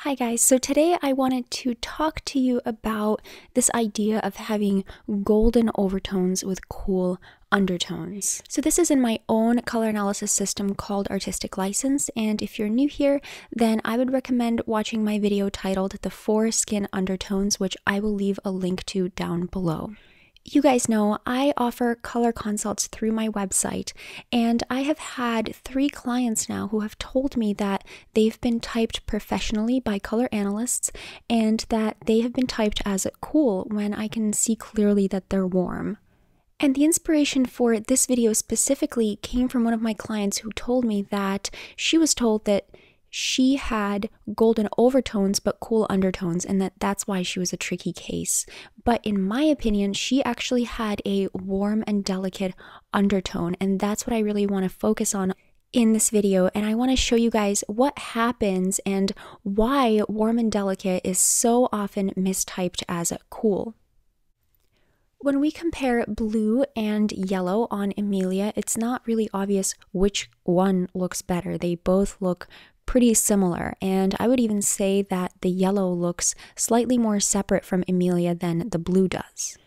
Hi guys, so today I wanted to talk to you about this idea of having golden overtones with cool undertones. So this is in my own color analysis system called Artistic License, and if you're new here, then I would recommend watching my video titled The 4 Skin Undertones, which I will leave a link to down below. You guys know I offer color consults through my website, and I have had 3 clients now who have told me that they've been typed professionally by color analysts and that they have been typed as cool when I can see clearly that they're warm. And the inspiration for this video specifically came from one of my clients who told me that she was told that she had golden overtones but cool undertones, and that's why she was a tricky case. But in my opinion, she actually had a warm and delicate undertone, and that's what I really want to focus on in this video. And I want to show you guys what happens and why warm and delicate is so often mistyped as cool. When we compare blue and yellow on Emilia, it's not really obvious which one looks better. They both look pretty similar, and I would even say that the yellow looks slightly more separate from Emilia than the blue does.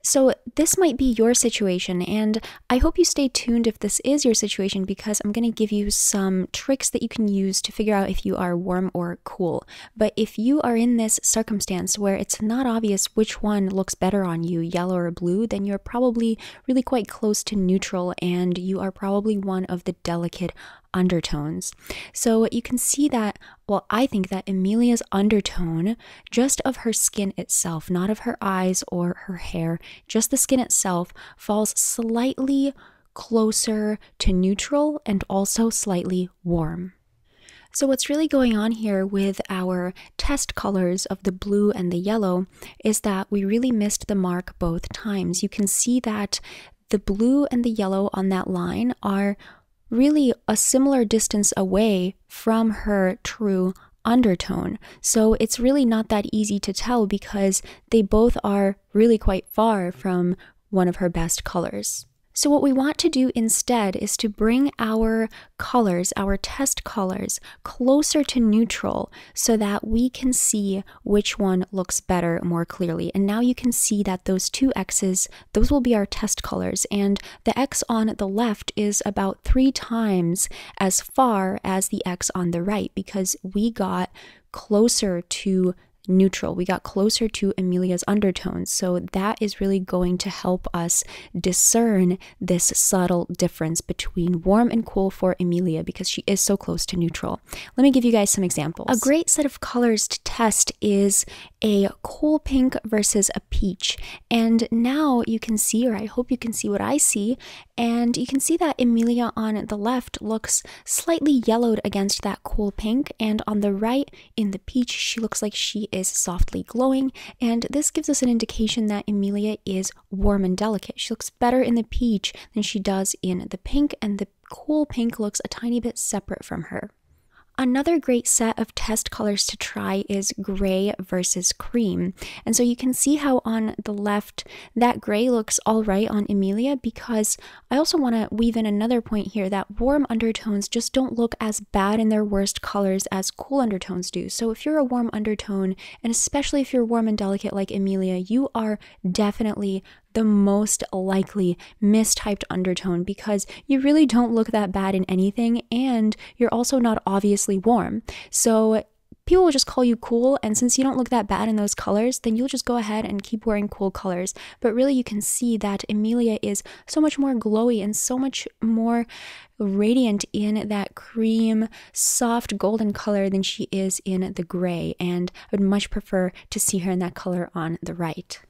So this might be your situation, and I hope you stay tuned if this is your situation, because I'm going to give you some tricks that you can use to figure out if you are warm or cool. But if you are in this circumstance where it's not obvious which one looks better on you, yellow or blue, then you're probably really quite close to neutral, and you are probably one of the delicate undertones. So you can see that, well, I think that Emilia's undertone, just of her skin itself, not of her eyes or her hair, just the skin itself, falls slightly closer to neutral and also slightly warm. So what's really going on here with our test colors of the blue and the yellow is that we really missed the mark both times. You can see that the blue and the yellow on that line are really a similar distance away from her true undertone. So it's really not that easy to tell because they both are really quite far from one of her best colors. So what we want to do instead is to bring our colors, our test colors, closer to neutral so that we can see which one looks better more clearly. And now you can see that those 2 X's, those will be our test colors. And the X on the left is about 3 times as far as the X on the right because we got closer to neutral. We got closer to Emilia's undertones, so that is really going to help us discern this subtle difference between warm and cool for Emilia because she is so close to neutral. Let me give you guys some examples. A great set of colors to test is a cool pink versus a peach, and now you can see, or I hope you can see what I see, and you can see that Emilia on the left looks slightly yellowed against that cool pink, and on the right in the peach she looks like she is softly glowing, and this gives us an indication that Emilia is warm and delicate. She looks better in the peach than she does in the pink, and the cool pink looks a tiny bit separate from her. Another great set of test colors to try is gray versus cream. And so you can see how on the left that gray looks all right on Emilia, because I also want to weave in another point here that warm undertones just don't look as bad in their worst colors as cool undertones do. So if you're a warm undertone, and especially if you're warm and delicate like Emilia, you are definitely the most likely mistyped undertone because you really don't look that bad in anything, and you're also not obviously warm. So people will just call you cool, and since you don't look that bad in those colors, then you'll just go ahead and keep wearing cool colors. But really you can see that Emilia is so much more glowy and so much more radiant in that cream, soft golden color than she is in the gray, and I would much prefer to see her in that color on the right.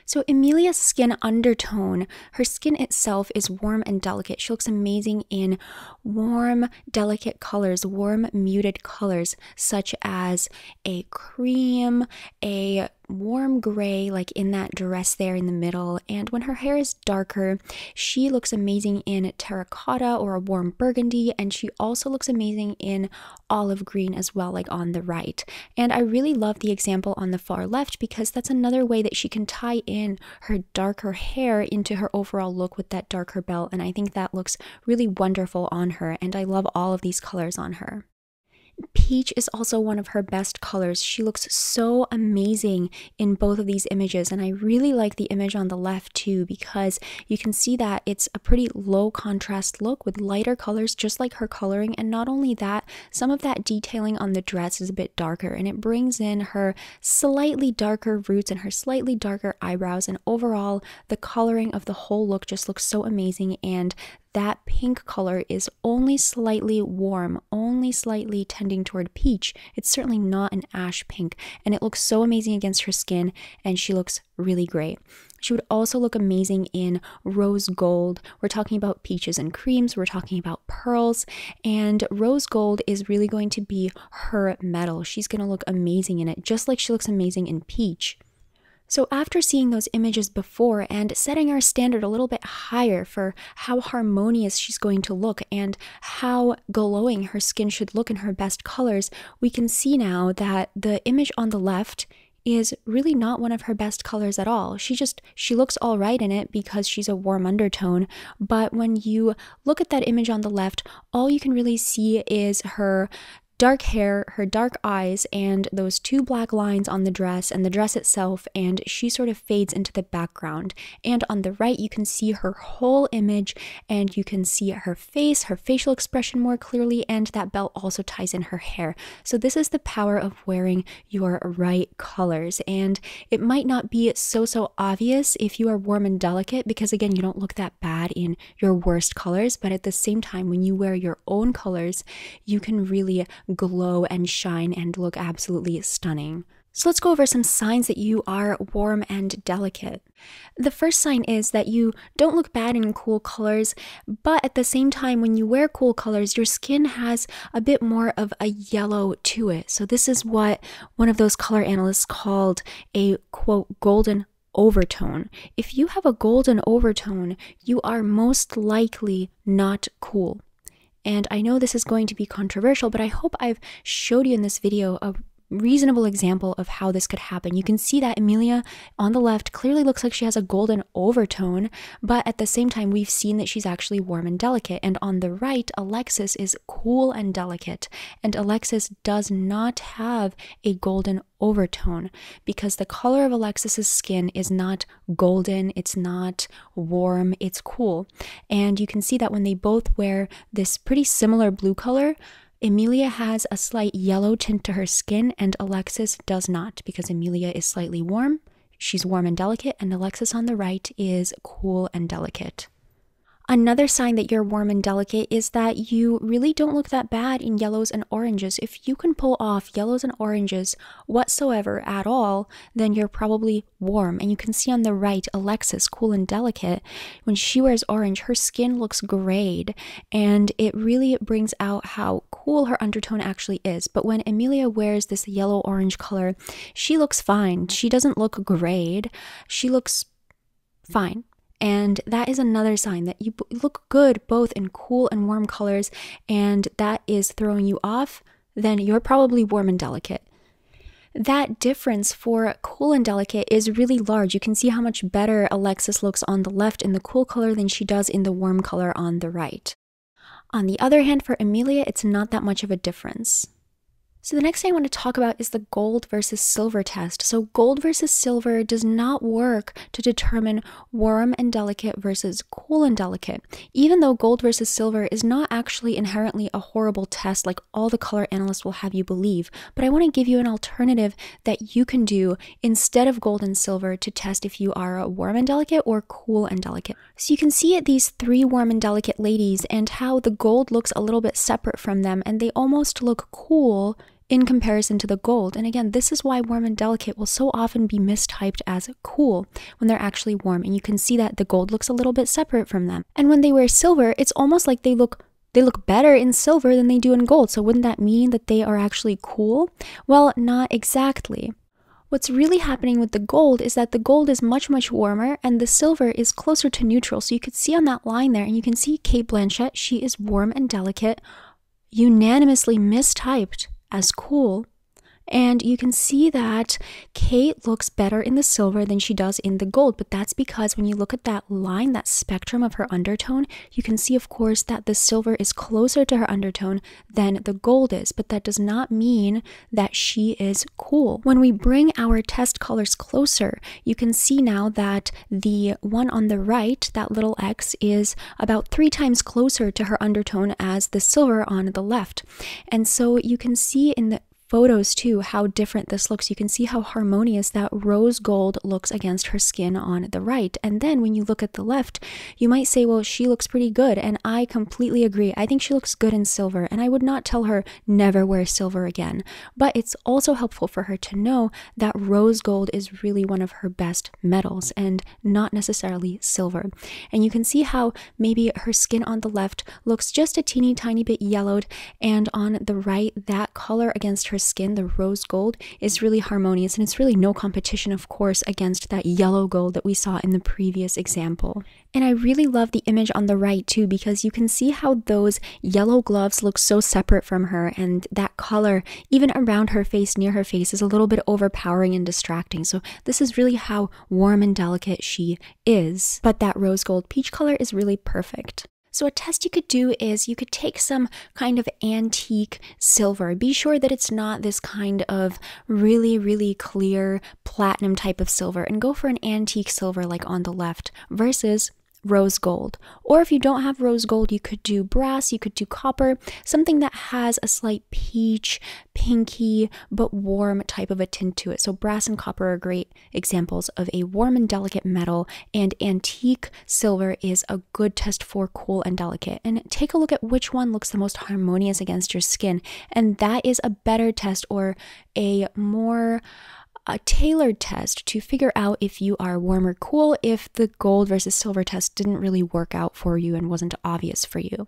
So Emilia's skin undertone, her skin itself is warm and delicate. She looks amazing in warm, delicate colors, warm, muted colors, such as a cream, a warm gray, like in that dress there in the middle. And when her hair is darker, she looks amazing in terracotta or a warm burgundy, and she also looks amazing in olive green as well, like on the right. And I really love the example on the far left because that's another way that she can tie in her darker hair into her overall look with that darker belt, and I think that looks really wonderful on her, and I love all of these colors on her. Peach is also one of her best colors. She looks so amazing in both of these images, and I really like the image on the left too, because you can see that it's a pretty low contrast look with lighter colors just like her coloring. And not only that, some of that detailing on the dress is a bit darker, and it brings in her slightly darker roots and her slightly darker eyebrows, and overall the coloring of the whole look just looks so amazing. And that pink color is only slightly warm, only slightly tending toward peach. It's certainly not an ash pink, and it looks so amazing against her skin, and she looks really great. She would also look amazing in rose gold. We're talking about peaches and creams, we're talking about pearls, and rose gold is really going to be her metal. She's going to look amazing in it, just like she looks amazing in peach. So after seeing those images before and setting our standard a little bit higher for how harmonious she's going to look and how glowing her skin should look in her best colors, we can see now that the image on the left is really not one of her best colors at all. She looks all right in it because she's a warm undertone, but when you look at that image on the left, all you can really see is her dark hair, her dark eyes, and those two black lines on the dress and the dress itself, and she sort of fades into the background. And on the right, you can see her whole image, and you can see her face, her facial expression more clearly, and that belt also ties in her hair. So this is the power of wearing your right colors, and it might not be so obvious if you are warm and delicate, because again, you don't look that bad in your worst colors, but at the same time, when you wear your own colors, you can really glow and shine and look absolutely stunning. So let's go over some signs that you are warm and delicate. The first sign is that you don't look bad in cool colors, but at the same time, when you wear cool colors, your skin has a bit more of a yellow to it. So this is what one of those color analysts called a, quote, golden overtone. If you have a golden overtone, you are most likely not cool. And I know this is going to be controversial, but I hope I've showed you in this video a reasonable example of how this could happen. You can see that Emilia on the left clearly looks like she has a golden overtone, but at the same time, we've seen that she's actually warm and delicate. And on the right, Alexis is cool and delicate, and Alexis does not have a golden overtone because the color of Alexis's skin is not golden, it's not warm, it's cool. And you can see that when they both wear this pretty similar blue color, Emilia has a slight yellow tint to her skin and Alexis does not, because Emilia is slightly warm, she's warm and delicate, and Alexis on the right is cool and delicate. Another sign that you're warm and delicate is that you really don't look that bad in yellows and oranges. If you can pull off yellows and oranges whatsoever at all, then you're probably warm. And you can see on the right, Alexis, cool and delicate, when she wears orange, her skin looks grayed, and it really brings out how cool her undertone actually is. But when Emilia wears this yellow-orange color, she looks fine. She doesn't look grayed. She looks fine. And that is another sign that you look good both in cool and warm colors, and that is throwing you off, then you're probably warm and delicate. That difference for cool and delicate is really large. You can see how much better Alexis looks on the left in the cool color than she does in the warm color on the right. On the other hand, for Emilia, it's not that much of a difference. So the next thing I want to talk about is the gold versus silver test. So gold versus silver does not work to determine warm and delicate versus cool and delicate, even though gold versus silver is not actually inherently a horrible test like all the color analysts will have you believe. But I want to give you an alternative that you can do instead of gold and silver to test if you are warm and delicate or cool and delicate. So you can see these three warm and delicate ladies and how the gold looks a little bit separate from them, and they almost look cool in comparison to the gold. And again, this is why warm and delicate will so often be mistyped as cool when they're actually warm. And you can see that the gold looks a little bit separate from them. And when they wear silver, it's almost like they look better in silver than they do in gold. So wouldn't that mean that they are actually cool? Well, not exactly. What's really happening with the gold is that the gold is much warmer and the silver is closer to neutral. So you could see on that line there, and you can see Cate Blanchett, she is warm and delicate, unanimously mistyped as cool, And you can see that Kate looks better in the silver than she does in the gold, but that's because when you look at that line, that spectrum of her undertone, you can see, of course, that the silver is closer to her undertone than the gold is, but that does not mean that she is cool. When we bring our test colors closer, you can see now that the one on the right, that little X, is about 3 times closer to her undertone as the silver on the left. And so you can see in the photos too how different this looks. You can see how harmonious that rose gold looks against her skin on the right. And then when you look at the left, you might say, well, she looks pretty good. And I completely agree. I think she looks good in silver, and I would not tell her never wear silver again. But it's also helpful for her to know that rose gold is really one of her best metals and not necessarily silver. And you can see how maybe her skin on the left looks just a teeny tiny bit yellowed, and on the right, that color against her skin, the rose gold, is really harmonious, and it's really no competition, of course, against that yellow gold that we saw in the previous example. And I really love the image on the right too, because you can see how those yellow gloves look so separate from her, and that color even around her face, near her face, is a little bit overpowering and distracting. So this is really how warm and delicate she is, but that rose gold peach color is really perfect. So a test you could do is you could take some kind of antique silver. Be sure that it's not this kind of really, really clear platinum type of silver, and go for an antique silver like on the left versus rose gold. Or if you don't have rose gold, you could do brass, you could do copper, something that has a slight peach, pinky, but warm type of a tint to it. So brass and copper are great examples of a warm and delicate metal, and antique silver is a good test for cool and delicate. And take a look at which one looks the most harmonious against your skin, and that is a better test, or a more tailored test to figure out if you are warm or cool, if the gold versus silver test didn't really work out for you and wasn't obvious for you.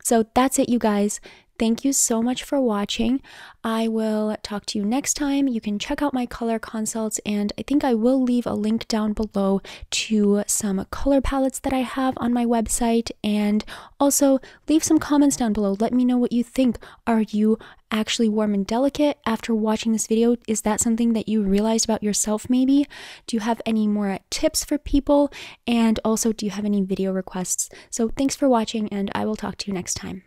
So that's it, you guys. Thank you so much for watching. I will talk to you next time. You can check out my color consults, and I think I will leave a link down below to some color palettes that I have on my website, and also leave some comments down below. Let me know what you think. Are you actually warm and delicate after watching this video? Is that something that you realized about yourself maybe? Do you have any more tips for people? And also, do you have any video requests? So thanks for watching, and I will talk to you next time.